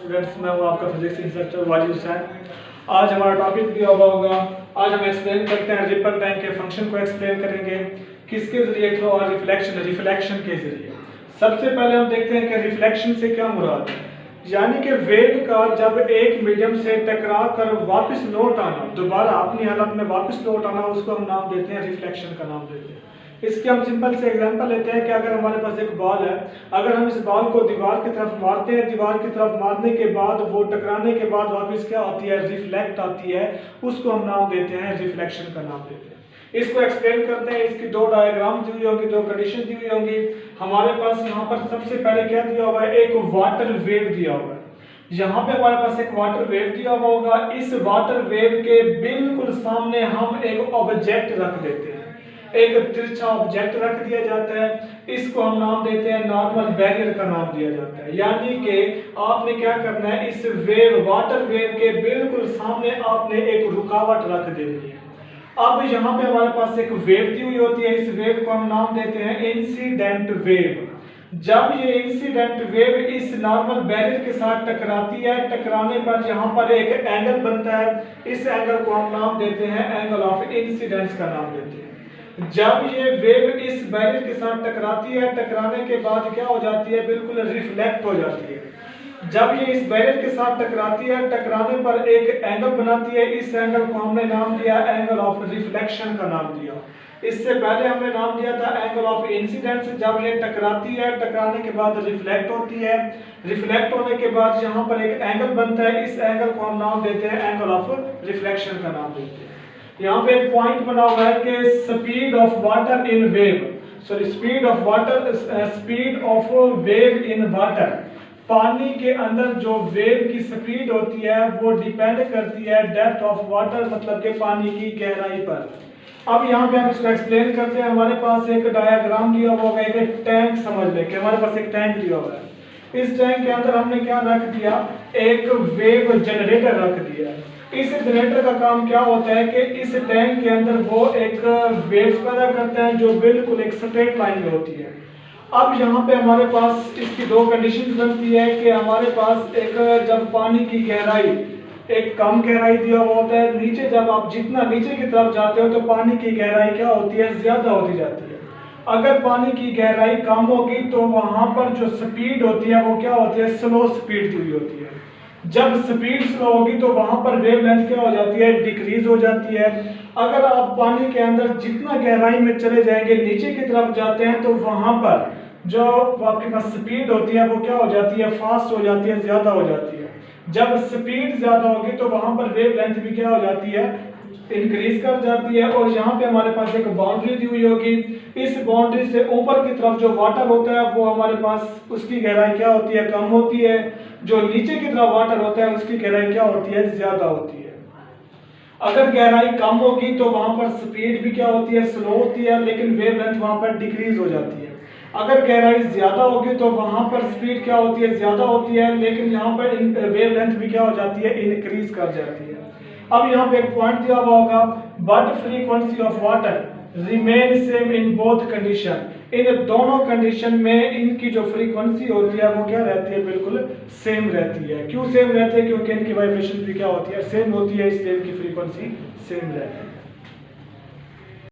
Students, मैं हूँ आपका फिजिक्स इंस्ट्रक्टर वाजिद हुसैन। आज हमारा टॉपिक दिया हुआ होगा। आज हम एक्सप्लेन करते हैं रिपल टाइम के फंक्शन को एक्सप्लेन करेंगे किसके जरिए थ्रू और रिफ्लेक्शन के जरिए। सबसे पहले हम देखते हैं कि रिफ्लेक्शन से क्या मुराद है, यानी कि वेव का जब एक मीडियम से टकरा कर वापस लौट आना, दोबारा अपनी हालत में वापस लौट आना, उसको हम नाम देते हैं रिफ्लेक्शन का नाम देते हैं। इसके हम सिंपल से एग्जांपल लेते हैं कि अगर हमारे पास एक बॉल है, अगर हम इस बॉल को दीवार की तरफ मारते हैं, दीवार की तरफ मारने के बाद वो टकराने के बाद वापस क्या आती है, रिफ्लेक्ट आती है, उसको हम नाम देते हैं रिफ्लेक्शन का नाम देते हैं। इसको एक्सप्लेन करते हैं। इसकी दो डायग्राम दी हुई होंगी, दो कंडीशन दी हुई होंगी। हमारे पास यहाँ पर सबसे पहले क्या दिया हुआ है, एक वाटर वेव दिया हुआ है। यहाँ पे हमारे पास एक वाटर वेव दिया हुआ होगा। इस वाटर वेव के बिल्कुल सामने हम एक ऑब्जेक्ट रख देते हैं, एक तिरछा ऑब्जेक्ट रख दिया जाता है। इसको हम नाम देते हैं नॉर्मल बैरियर का नाम दिया जाता है। यानी कि आपने क्या करना है, इस वेव वाटर वेव के बिल्कुल सामने आपने एक रुकावट रख देनी है। अब यहाँ पे हमारे पास एक वेव दी हुई होती है, इस वेव को हम नाम देते हैं इंसिडेंट वेव। जब ये इंसिडेंट वेव इस नॉर्मल बैरियर के साथ टकराती है, टकराने पर यहाँ पर एक एंगल बनता है, इस एंगल को हम नाम देते हैं एंगल ऑफ इंसिडेंस का नाम देते हैं। जब ये वेव इस बैरियर के साथ टकराती है, टकराने के बाद क्या हो जाती है, बिल्कुल रिफ्लेक्ट हो जाती है। जब ये इस बैरियर के साथ टकराती है, टकराने पर एक एंगल बनाती है, इस एंगल को हमने नाम दिया एंगल ऑफ रिफ्लेक्शन का नाम दिया। इससे पहले हमने नाम दिया था एंगल ऑफ इंसिडेंस। जब ये टकराती है, टकराने के बाद रिफ्लेक्ट होती है, रिफ्लेक्ट होने के बाद यहाँ पर एक एंगल बनता है, इस एंगल को हम नाम देते हैं एंगल ऑफ रिफ्लेक्शन का नाम देते हैं। यहाँ पे एक पॉइंट बना हुआ है कि speed of water in wave, sorry speed of water, speed of wave in water, पानी के अंदर जो वेव की स्पीड होती है वो डिपेंड करती है डेप्थ ऑफ वाटर, मतलब के पानी की गहराई पर। अब यहाँ पे हम इसको एक्सप्लेन करते हैं। हमारे पास एक डायग्राम दिया हुआ है, एक टैंक समझ लें कि हमारे पास एक टैंक दिया हुआ है। इस टैंक के अंदर हमने क्या रख दिया, एक वेव जनरेटर रख दिया। इस जनरेटर का काम क्या होता है कि इस टैंक के अंदर वो एक वेव्स पैदा करता है जो बिल्कुल एक स्ट्रेट लाइन में होती है। अब यहाँ पे हमारे पास इसकी दो कंडीशन बनती है कि हमारे पास एक, जब पानी की गहराई एक कम गहराई दिया हुआ होता है, नीचे जब आप जितना नीचे की तरफ जाते हो तो पानी की गहराई क्या होती है, ज्यादा होती जाती है। अगर पानी की गहराई कम होगी तो वहां पर जो स्पीड होती है वो क्या होती है, स्लो स्पीड दी हुई होती है। जब स्पीड स्लो होगी तो वहां पर वेवलेंथ क्या हो जाती है, डिक्रीज हो जाती है। अगर आप पानी के अंदर जितना गहराई में चले जाएंगे, नीचे की तरफ जाते हैं, तो वहां पर जो आपके पास स्पीड होती है वो क्या हो जाती है, फास्ट हो जाती है, ज्यादा हो जाती है। जब स्पीड ज्यादा होगी तो वहां पर वेवलेंथ भी क्या हो जाती है, इंक्रीज कर जाती है। और यहाँ पे हमारे पास एक बाउंड्री दी हुई होगी। इस बाउंड्री से ऊपर की तरफ जो वाटर होता है वो हमारे पास उसकी गहराई क्या होती है, कम होती है। जो नीचे की तरफ वाटर होता है उसकी गहराई क्या होती है, ज्यादा होती है। अगर गहराई कम होगी तो वहां पर स्पीड भी क्या होती है, स्लो होती है, लेकिन वेवलेंथ वहां पर डिक्रीज हो जाती है। अगर गहराई ज्यादा होगी तो वहां पर स्पीड क्या होती है, ज्यादा होती है, लेकिन यहाँ पर वेवलेंथ भी क्या हो जाती है, इनक्रीज कर जाती है। अब यहाँ पे एक पॉइंट दिया हुआ होगा, but frequency of water remain same in both condition. इन दोनों कंडीशन में इनकी जो फ्रीक्वेंसी होती है वो क्या रहती है, बिल्कुल सेम रहती है। क्यों सेम रहती है, क्योंकि इनकी वाइब्रेशन भी क्या होती है, सेम होती है, इसलिए इनकी फ्रीक्वेंसी सेम रहती है।